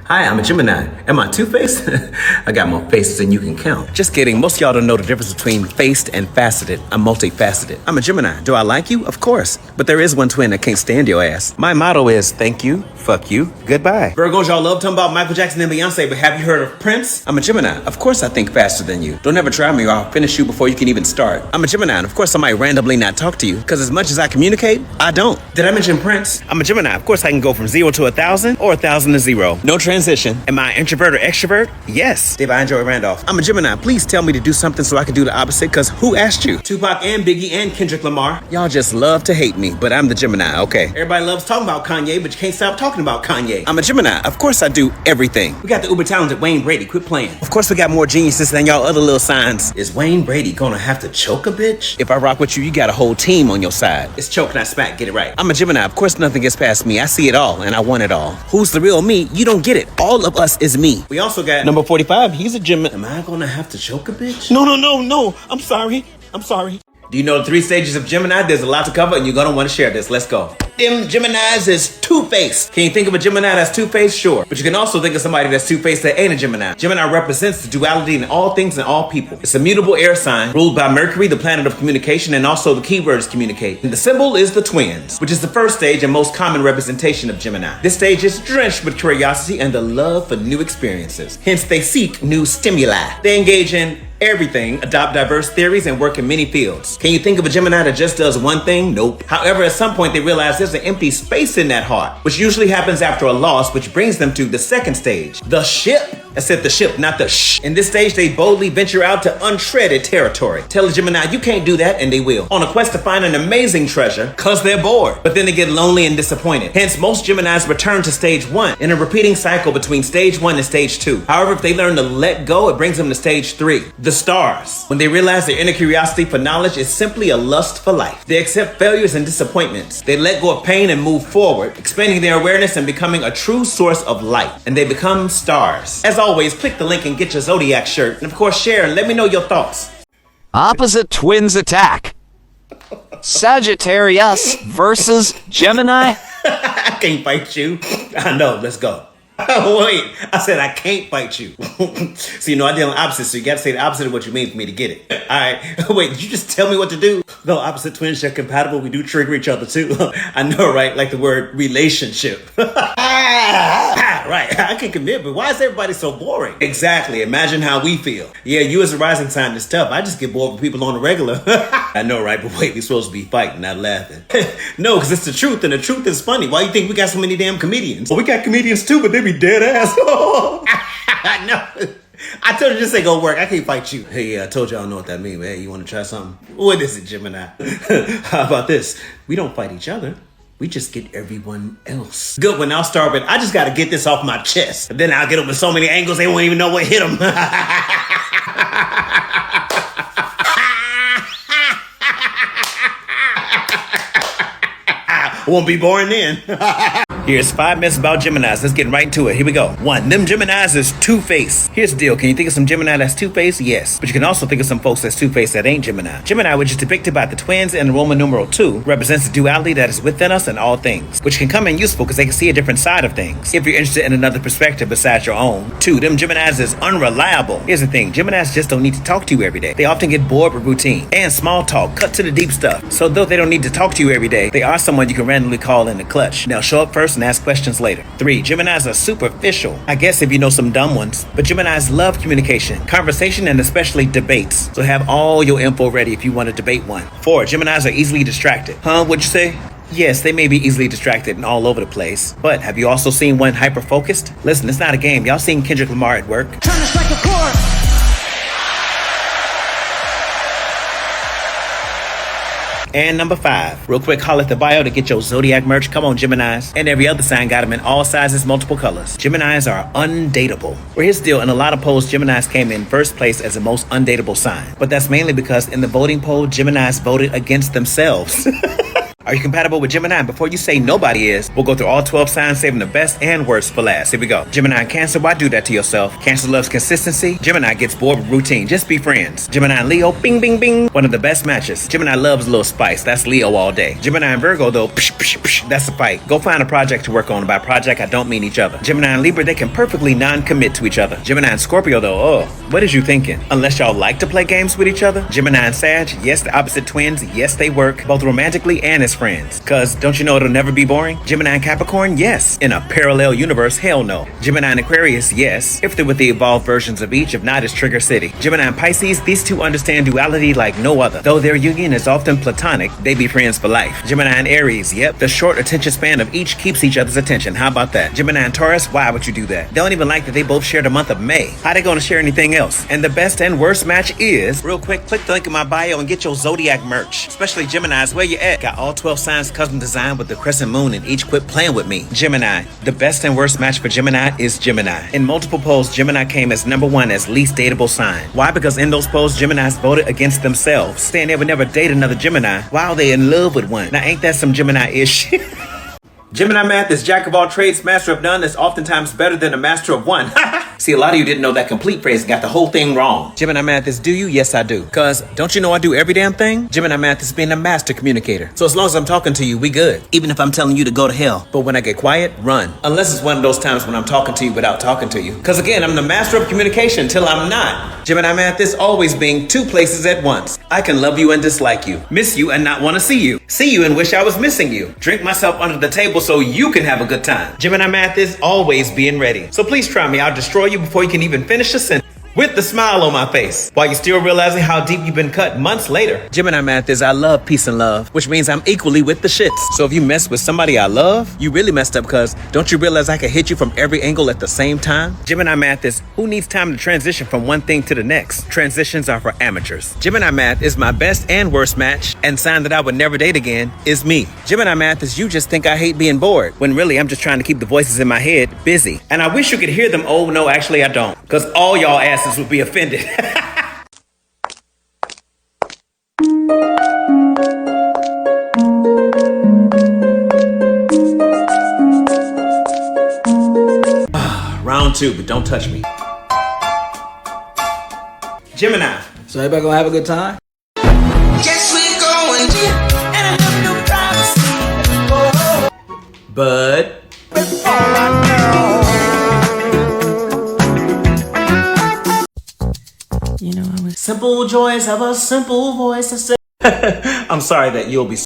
Hi, I'm a Gemini. Am I two-faced? I got more faces than you can count. Just kidding. Most of y'all don't know the difference between faced and faceted. I'm multifaceted. I'm a Gemini. Do I like you? Of course. But there is one twin that can't stand your ass. My motto is thank you, fuck you, goodbye. Virgos, y'all love talking about Michael Jackson and Beyonce, but have you heard of Prince? I'm a Gemini. Of course I think faster than you. Don't ever try me or I'll finish you before you can even start. I'm a Gemini, and of course I might randomly not talk to you, because as much as I communicate, I don't. Did I mention Prince? I'm a Gemini. Of course I can go from 0 to 1,000 or 1,000 to 0. No transition. Am I introvert or extrovert? Yes. Dave, I enjoy Randolph. I'm a Gemini. Please tell me to do something so I can do the opposite, because who asked you? Tupac and Biggie and Kendrick Lamar. Y'all just love to hate me, but I'm the Gemini, okay? Everybody loves talking about Kanye, but you can't stop talking about Kanye. I'm a Gemini. Of course I do everything. We got the uber talented Wayne Brady. Quit playing. Of course we got more geniuses than y'all other little signs. Is Wayne Brady gonna have to choke a bitch? If I rock with you, you got a whole team on your side. It's choke, not smack. Get it right. I'm a Gemini. Of course nothing gets past me. I see it all, and I want it all. Who's the real me? You don't get it. All of us is me. We also got number 45. He's a Gemini. Am I gonna have to choke a bitch? No. I'm sorry. Do you know the 3 stages of Gemini? There's a lot to cover, and you're gonna want to share this. Let's go. Them Geminis is two-faced. Can you think of a Gemini that's two-faced? Sure. But you can also think of somebody that's two-faced that ain't a Gemini. Gemini represents the duality in all things and all people. It's a mutable air sign ruled by Mercury, the planet of communication, and also the keyword is communicate. And the symbol is the twins, which is the first stage and most common representation of Gemini. This stage is drenched with curiosity and the love for new experiences. Hence, they seek new stimuli. They engage in everything, adopt diverse theories, and work in many fields. Can you think of a Gemini that just does one thing? Nope. However, at some point they realize there's an empty space in that heart, which usually happens after a loss, which brings them to the second stage, the ship. I said the ship, not the shh. In this stage, they boldly venture out to untreaded territory. Tell a Gemini, you can't do that, and they will. On a quest to find an amazing treasure, cause they're bored. But then they get lonely and disappointed. Hence, most Geminis return to stage 1 in a repeating cycle between stage 1 and stage 2. However, if they learn to let go, it brings them to stage 3. The stars. When they realize their inner curiosity for knowledge is simply a lust for life. They accept failures and disappointments. They let go of pain and move forward, expanding their awareness and becoming a true source of light. And they become stars. As always, click the link and get your Zodiac shirt. And of course, share and let me know your thoughts. Opposite twins attack. Sagittarius versus Gemini. I can't fight you. I know, let's go. Oh, wait, I said I can't fight you. So, I deal in opposites, so you gotta say the opposite of what you mean for me to get it. All right, wait, did you just tell me what to do? Though opposite twins are compatible, we do trigger each other too. I know, right? Like the word relationship. Right, I can commit, but why is everybody so boring? Exactly, imagine how we feel. Yeah, you as a rising sign is tough. I just get bored with people on the regular. I know, right? But wait, we're supposed to be fighting, not laughing. No, because it's the truth, and the truth is funny. Why you think we got so many damn comedians? Well, we got comedians too, but they be dead ass. I know. I told you this ain't gonna work. I can't fight you. Hey, I told you I don't know what that means. Hey, you want to try something? What is it, Gemini? How about this? We don't fight each other. We just get everyone else. Good one. I'll start with, I just got to get this off my chest. And then I'll get them in so many angles, they won't even know what hit them. Won't be boring then. Here's 5 myths about Geminis. Let's get right into it. Here we go. 1. Them Geminis is two-faced. Here's the deal. Can you think of some Gemini that's two-faced? Yes. But you can also think of some folks that's two-faced that ain't Gemini. Gemini, which is depicted by the twins in Roman numeral 2, represents the duality that is within us in all things, which can come in useful because they can see a different side of things if you're interested in another perspective besides your own. 2. Them Geminis is unreliable. Here's the thing. Geminis just don't need to talk to you every day. They often get bored with routine and small talk, cut to the deep stuff. So though they don't need to talk to you every day, they are someone you can randomly call in the clutch. They'll show up first and ask questions later. 3. Geminis are superficial. I guess if you know some dumb ones. But Geminis love communication, conversation, and especially debates. So have all your info ready if you want to debate one. 4. Geminis are easily distracted. What'd you say? Yes, they may be easily distracted and all over the place. But have you also seen one hyper-focused? Listen, it's not a game. Y'all seen Kendrick Lamar at work? Turn this like a chorus. And number 5, real quick, holler at the bio to get your Zodiac merch. Come on, Geminis. And every other sign got them in all sizes, multiple colors. Geminis are undateable. Well, here's the deal. In a lot of polls, Geminis came in first place as the most undateable sign. But that's mainly because in the voting poll, Geminis voted against themselves. Are you compatible with Gemini? And before you say nobody is, we'll go through all 12 signs, saving the best and worst for last. Here we go. Gemini and Cancer, why do that to yourself? Cancer loves consistency. Gemini gets bored with routine. Just be friends. Gemini and Leo, bing, bing, bing. One of the best matches. Gemini loves a little spice. That's Leo all day. Gemini and Virgo, though, psh, psh, psh, that's a fight. Go find a project to work on. By project, I don't mean each other. Gemini and Libra, they can perfectly non-commit to each other. Gemini and Scorpio, though, oh, what is you thinking? Unless y'all like to play games with each other. Gemini and Sag, yes, the opposite twins. Yes, they work, both romantically and as friends. Cause don't you know it'll never be boring? Gemini and Capricorn, yes. In a parallel universe, hell no. Gemini and Aquarius, yes. If they're with the evolved versions of each, if not, it's Trigger City. Gemini and Pisces, these two understand duality like no other. Though their union is often platonic, they be friends for life. Gemini and Aries, yep. The short attention span of each keeps each other's attention. How about that? Gemini and Taurus, why would you do that? They don't even like that they both share the month of May. How they gonna share anything else? And the best and worst match is, real quick, click the link in my bio and get your Zodiac merch. Especially Geminis, where you at? Got all 12 signs custom designed with the crescent moon and each quit playing with me. Gemini. The best and worst match for Gemini is Gemini. In multiple polls, Gemini came as #1 as least dateable sign. Why? Because in those polls, Geminis voted against themselves, saying they would never date another Gemini while they in love with one. Now ain't that some Gemini-ish? Gemini math is jack of all trades, master of none. That's oftentimes better than a master of one. See, a lot of you didn't know that complete phrase and got the whole thing wrong. Gemini math is do you? Yes, I do. Cause don't you know I do every damn thing? Gemini math is being a master communicator. So as long as I'm talking to you, we good. Even if I'm telling you to go to hell. But when I get quiet, run. Unless it's one of those times when I'm talking to you without talking to you. Cause again, I'm the master of communication until I'm not. Gemini math is always being two places at once. I can love you and dislike you. Miss you and not want to see you. See you and wish I was missing you. Drink myself under the table so you can have a good time. Gemini math is always being ready. So please try me. I'll destroy you before you can even finish a sentence. With the smile on my face, while you're still realizing how deep you've been cut months later. Gemini math is I love peace and love, which means I'm equally with the shits. So if you mess with somebody I love, you really messed up because don't you realize I can hit you from every angle at the same time? Gemini math is who needs time to transition from one thing to the next? Transitions are for amateurs. Gemini math is my best and worst match, and sign that I would never date again is me. Gemini math is you just think I hate being bored, when really I'm just trying to keep the voices in my head busy. And I wish you could hear them. Oh no, actually I don't. Cause all y'all asses would be offended. Round 2, but don't touch me. Gemini. So everybody gonna have a good time? Guess we going deep and enough new privacy. But You know, I was simple joys have a simple voice to say. I'm sorry that you'll be